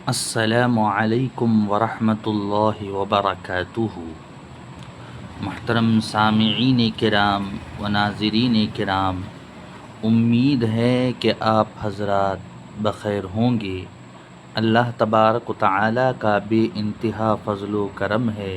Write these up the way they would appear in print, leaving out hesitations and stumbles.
السلام علیکم ورحمۃ اللہ وبرکاتہ۔ محترم سامعین کرام و ناظرین کرام، امید ہے کہ آپ حضرات بخیر ہوں گے۔ اللہ تبارک و تعالیٰ کا بے انتہا فضل و کرم ہے،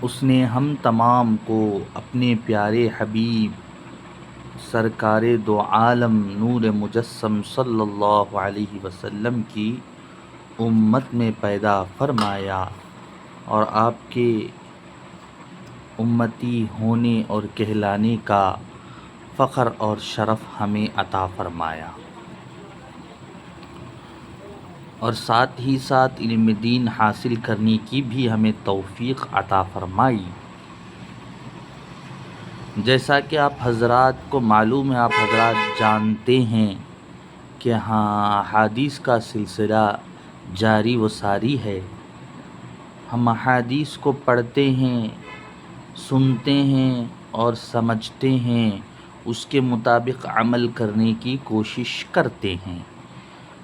اس نے ہم تمام کو اپنے پیارے حبیب سرکار دو عالم نور مجسم صلی اللہ علیہ وسلم کی امت میں پیدا فرمایا اور آپ کے امتی ہونے اور کہلانے کا فخر اور شرف ہمیں عطا فرمایا، اور ساتھ ہی ساتھ علم دین حاصل کرنے کی بھی ہمیں توفیق عطا فرمائی۔ جیسا کہ آپ حضرات کو معلوم ہے، آپ حضرات جانتے ہیں کہ احادیث کا سلسلہ جاری و ساری ہے۔ ہم احادیث کو پڑھتے ہیں، سنتے ہیں اور سمجھتے ہیں، اس کے مطابق عمل کرنے کی کوشش کرتے ہیں۔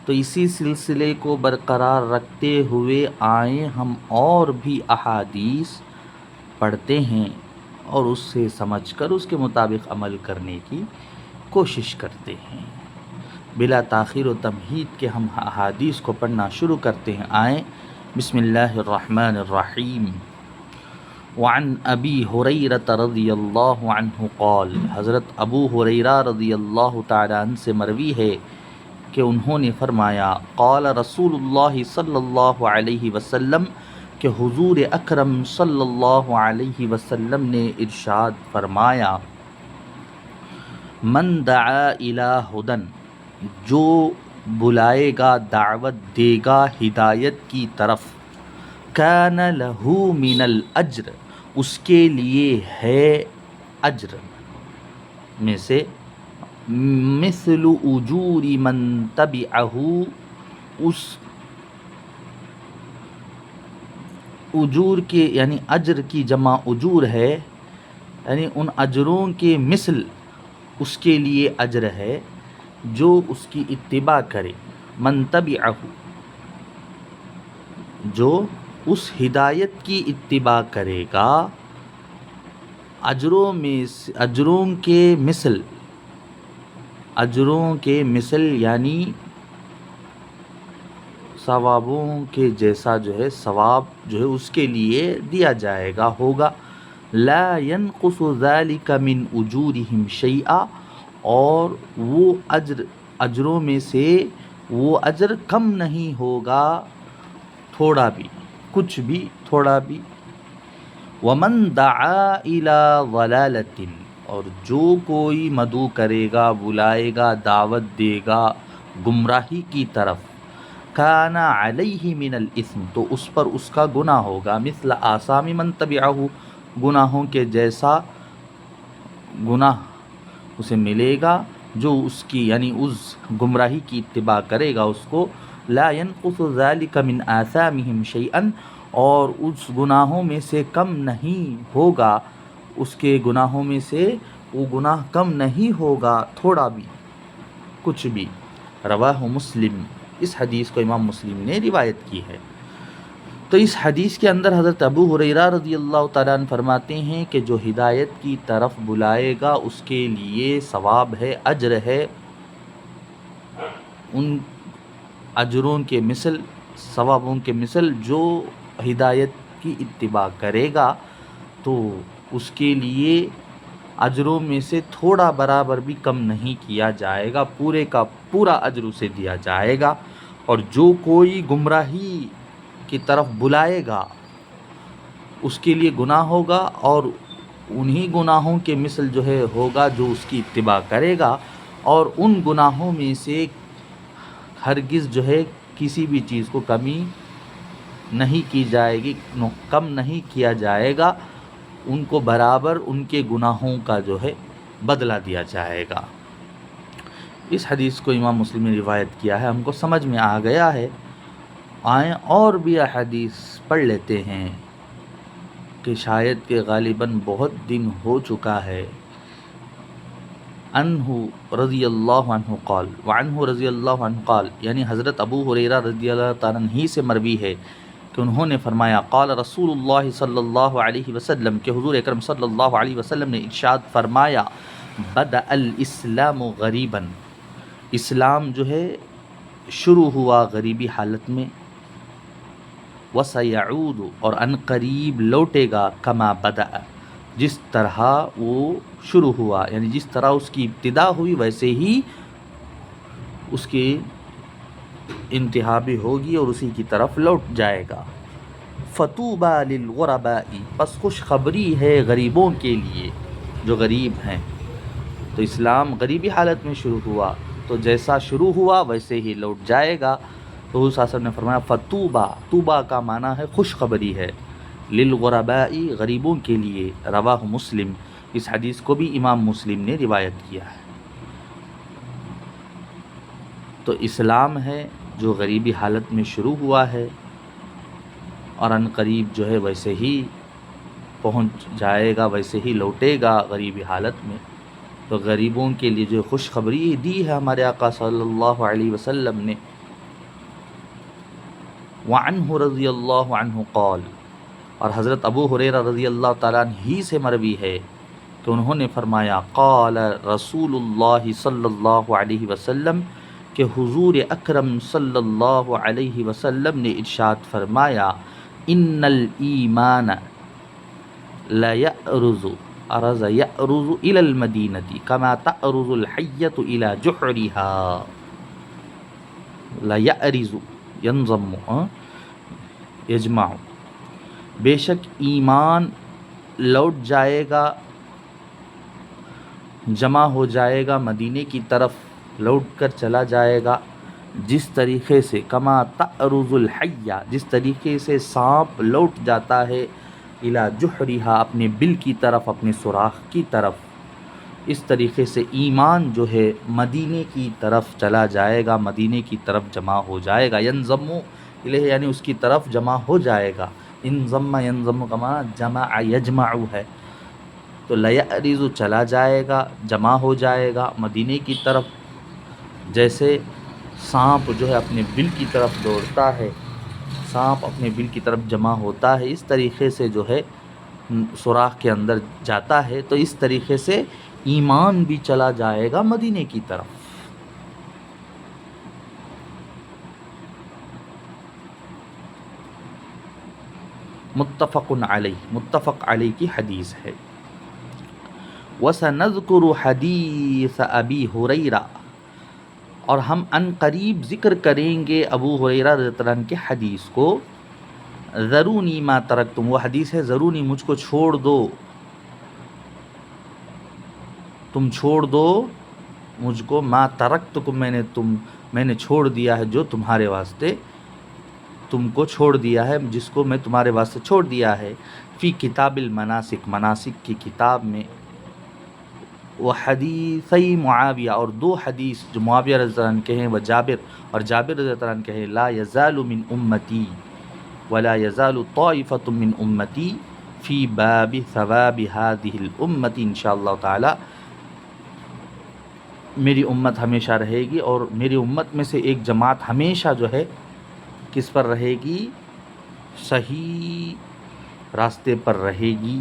تو اسی سلسلے کو برقرار رکھتے ہوئے آئیں ہم اور بھی احادیث پڑھتے ہیں اور اس سے سمجھ کر اس کے مطابق عمل کرنے کی کوشش کرتے ہیں۔ بلا تاخیر و تمہید کے ہم احادیث کو پڑھنا شروع کرتے ہیں۔ آئیں بسم اللہ الرحمن الرحیم۔ وعن ابی ہریرہ رضی اللہ عنہ قال، حضرت ابو ہریرہ رضی اللہ تعالی عنہ سے مروی ہے کہ انہوں نے فرمایا، قال رسول اللہ صلی اللہ علیہ وسلم، کہ حضور اکرم صلی اللہ علیہ وسلم نے ارشاد فرمایا، من دعا الی ہدن، جو بلائے گا، دعوت دے گا ہدایت کی طرف، کان لہ من الاجر، اس کے لیے ہے اجر میں سے، مثل اجور من تبعہ، اس اجور کے یعنی اجر کی جمع اجور ہے، یعنی ان اجروں کے مثل اس کے لیے اجر ہے جو اس کی اتباع کرے، من تبعہ، جو اس ہدایت کی اتباع کرے گا، اجروں کے مثل یعنی ثوابوں کے جیسا جو ہے ثواب جو ہے اس کے لیے دیا جائے گا، ہوگا، لا ينقص ذلك من اجورهم شیئا، اور وہ اجروں میں سے وہ اجر کم نہیں ہوگا تھوڑا بھی، کچھ بھی، تھوڑا بھی۔ ومن دعا الى ضلالۃ، اور جو کوئی مدعو کرے گا، بلائے گا، دعوت دے گا گمراہی کی طرف، کان علیہ من الاثم، تو اس پر اس کا گناہ ہوگا، مثل آثام من تبعہ، گناہوں کے جیسا گناہ اسے ملے گا جو اس کی یعنی اس گمراہی کی اتباع کرے گا اس کو، لا ينقص ذلك من آثامهم شیئا، اور اس گناہوں میں سے کم نہیں ہوگا، اس کے گناہوں میں سے وہ گناہ کم نہیں ہوگا تھوڑا بھی، کچھ بھی۔ رواہ مسلم، اس حدیث کو امام مسلم نے روایت کی ہے۔ تو اس حدیث کے اندر حضرت ابو ہریرہ رضی اللہ تعالیٰ عنہ فرماتے ہیں کہ جو ہدایت کی طرف بلائے گا اس کے لیے ثواب ہے، اجر ہے، ان اجروں کے مثل، ثوابوں کے مثل، جو ہدایت کی اتباع کرے گا تو اس کے لیے اجروں میں سے تھوڑا برابر بھی کم نہیں کیا جائے گا، پورے کا پورا اجر اسے دیا جائے گا۔ اور جو کوئی گمراہی کی طرف بلائے گا اس کے لیے گناہ ہوگا، اور انہی گناہوں کے مثل جو ہے ہوگا جو اس کی اتباع کرے گا، اور ان گناہوں میں سے ہرگز جو ہے کسی بھی چیز کو کمی نہیں کی جائے گی، کم نہیں کیا جائے گا، ان کو برابر ان کے گناہوں کا جو ہے بدلہ دیا جائے گا۔ اس حدیث کو امام مسلم نے روایت کیا ہے، ہم کو سمجھ میں آ گیا ہے۔ آئیں اور بھی احادیث پڑھ لیتے ہیں کہ شاید کہ غالباً بہت دن ہو چکا ہے عنہ رضی اللہ عنہ قال وعنہ رضی اللہ عنہ قال، یعنی حضرت ابو ہریرہ رضی اللہ تعالیٰ عنہ ہی سے مروی ہے کہ انہوں نے فرمایا قال رسول اللہ صلی اللہ علیہ وسلم، کہ حضور اکرم صلی اللہ علیہ وسلم نے ارشاد فرمایا بدأ الاسلام غریبا، اسلام جو ہے شروع ہوا غریبی حالت میں، وسیعود، اور ان قریب لوٹے گا، کما بدأ، جس طرح وہ شروع ہوا، یعنی جس طرح اس کی ابتدا ہوئی ویسے ہی اس کی انتہا بھی ہوگی اور اسی کی طرف لوٹ جائے گا۔ فطوبی للغرباء، پس خوشخبری ہے غریبوں کے لیے جو غریب ہیں۔ تو اسلام غریبی حالت میں شروع ہوا، تو جیسا شروع ہوا ویسے ہی لوٹ جائے گا۔ تو حضور صلی اللہ علیہ وسلم نے فرمایا فطوبہ، طوبہ کا معنی ہے خوشخبری ہے، للغرباء، غریبوں کے لیے۔ رواہ مسلم، اس حدیث کو بھی امام مسلم نے روایت کیا ہے۔ تو اسلام ہے جو غریبی حالت میں شروع ہوا ہے اور ان قریب جو ہے ویسے ہی پہنچ جائے گا، ویسے ہی لوٹے گا غریبی حالت میں۔ تو غریبوں کے لیے جو خوشخبری دی ہے ہمارے آقا صلی اللہ علیہ وسلم نے۔ وعنہ رضی اللہ عنہ قال، اور حضرت ابو ہریرہ رضی اللہ تعالیٰ عنہ ہی سے مروی ہے کہ انہوں نے فرمایا قال رسول اللہ صلی اللہ علیہ وسلم، کہ حضور اکرم صلی اللہ علیہ وسلم نے ارشاد فرمایا ان الایمان لیأرز، ارز یأرز الی المدینہ کما تأرز الحیۃ الی جحرها، لیأرز ینضم یجمع، بے شک ایمان لوٹ جائے گا، جمع ہو جائے گا، مدینے کی طرف لوٹ کر چلا جائے گا، جس طریقے سے کما تعرض الحیہ، جس طریقے سے سانپ لوٹ جاتا ہے، الی جحرها، اپنے بل کی طرف، اپنے سوراخ کی طرف، اس طریقے سے ایمان جو ہے مدینے کی طرف چلا جائے گا، مدینے کی طرف جمع ہو جائے گا۔ ینضم الیہ، یعنی اس کی طرف جمع ہو جائے گا۔ انضم ینضم کا معنی جمع یجمع ہے۔ تو لیأرز چلا جائے گا، جمع ہو جائے گا مدینے کی طرف، جیسے سانپ جو ہے اپنے بل کی طرف دوڑتا ہے، سانپ اپنے بل کی طرف جمع ہوتا ہے، اس طریقے سے جو ہے سوراخ کے اندر جاتا ہے، تو اس طریقے سے ایمان بھی چلا جائے گا مدینے کی طرف۔ متفق علیہ کی حدیث ہے۔ وَسَنَذْكُرُ حَدِيثَ أَبِي هُرَيْرَةَ، اور ہم ان قریب ذکر کریں گے ابو ہریرہ رضی اللہ عنہ کے حدیث کو۔ ذرونی ما ترکتم، وہ حدیث ہے ذرونی، مجھ کو چھوڑ دو، تم چھوڑ دو مجھ کو، ما ترکتکم، میں نے چھوڑ دیا ہے جو تمہارے واسطے، تم کو چھوڑ دیا ہے جس کو میں تمہارے واسطے چھوڑ دیا ہے، فی کتاب المناسک، مناسک کی کتاب میں، وہ حدیثی معاویہ، اور دو حدیث جو معاویہ رضی اللہ عنہ کے ہیں، وہ جابر، اور جابر رضی اللہ عنہ کے ہیں، لا یزال من امتی ولا یزال طائفۃ من امتی فی باب ثواب هذه الامت، انشاءاللہ تعالی میری امت ہمیشہ رہے گی، اور میری امت میں سے ایک جماعت ہمیشہ جو ہے کس پر رہے گی؟ صحیح راستے پر رہے گی۔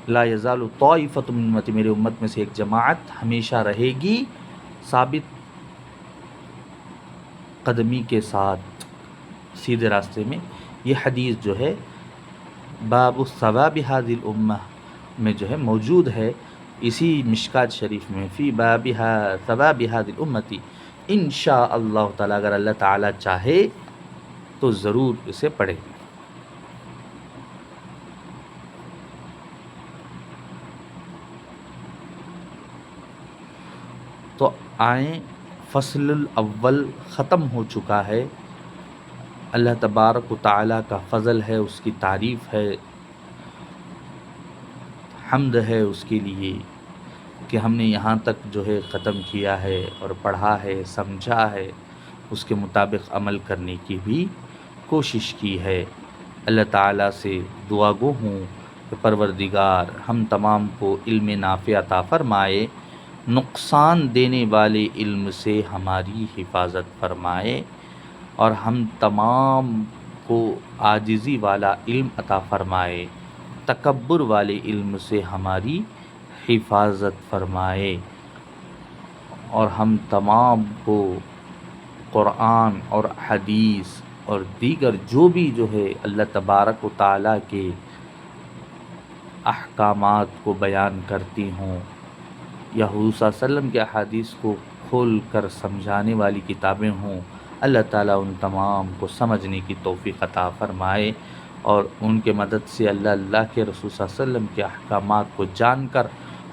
لا یزال طائفۃ من امتی، میری امت میں سے ایک جماعت ہمیشہ رہے گی ثابت قدمی کے ساتھ سیدھے راستے میں۔ یہ حدیث جو ہے باب ثواب هذه الامہ میں جو ہے موجود ہے، اسی مشکات شریف میں، فی باب ثواب هذه الامتی، انشاء اللہ تعالیٰ، اگر اللہ تعالیٰ چاہے تو ضرور اسے پڑھیں۔ تو آئیں، فصل الاول ختم ہو چکا ہے۔ اللہ تبارک و تعالیٰ کا فضل ہے، اس کی تعریف ہے، حمد ہے اس کے لیے کہ ہم نے یہاں تک جو ہے ختم کیا ہے اور پڑھا ہے، سمجھا ہے، اس کے مطابق عمل کرنے کی بھی کوشش کی ہے۔ اللہ تعالیٰ سے دعا گو ہوں کہ پروردگار ہم تمام کو علم نافع عطا فرمائے، نقصان دینے والے علم سے ہماری حفاظت فرمائے، اور ہم تمام کو عاجزی والا علم عطا فرمائے، تکبر والے علم سے ہماری حفاظت فرمائے، اور ہم تمام کو قرآن اور حدیث اور دیگر جو بھی ہے اللہ تبارک و تعالیٰ کے احکامات کو بیان کرتی ہوں، یا حضور صلی اللہ علیہ وسلم کے احادیث کو کھول کر سمجھانے والی کتابیں ہوں، اللہ تعالیٰ ان تمام کو سمجھنے کی توفیق عطا فرمائے، اور ان کے مدد سے اللہ کے رسول صلی اللہ علیہ وسلم کے احکامات کو جان کر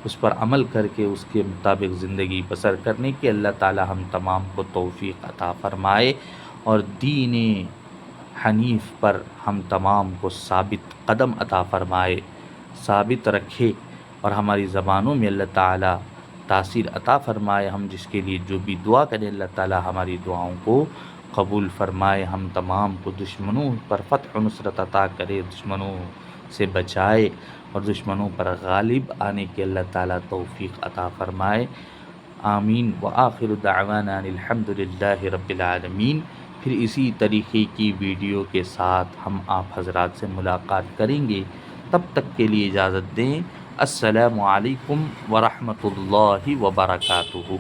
اس پر عمل کر کے اس کے مطابق زندگی بسر کرنے کی اللہ تعالیٰ ہم تمام کو توفیق عطا فرمائے، اور دین حنیف پر ہم تمام کو ثابت قدم عطا فرمائے، ثابت رکھے، اور ہماری زبانوں میں اللہ تعالیٰ تاثیر عطا فرمائے۔ ہم جس کے لیے جو بھی دعا کریں اللہ تعالیٰ ہماری دعاؤں کو قبول فرمائے، ہم تمام کو دشمنوں پر فتح و نصرت عطا کرے، دشمنوں سے بچائے، اور دشمنوں پر غالب آنے کی اللہ تعالیٰ توفیق عطا فرمائے۔ آمین۔ وآخر دعوانا ان الحمد للہ رب العالمین۔ پھر اسی طریقے کی ویڈیو کے ساتھ ہم آپ حضرات سے ملاقات کریں گے، تب تک کے لیے اجازت دیں۔ السلام علیکم ورحمۃ اللہ وبرکاتہ۔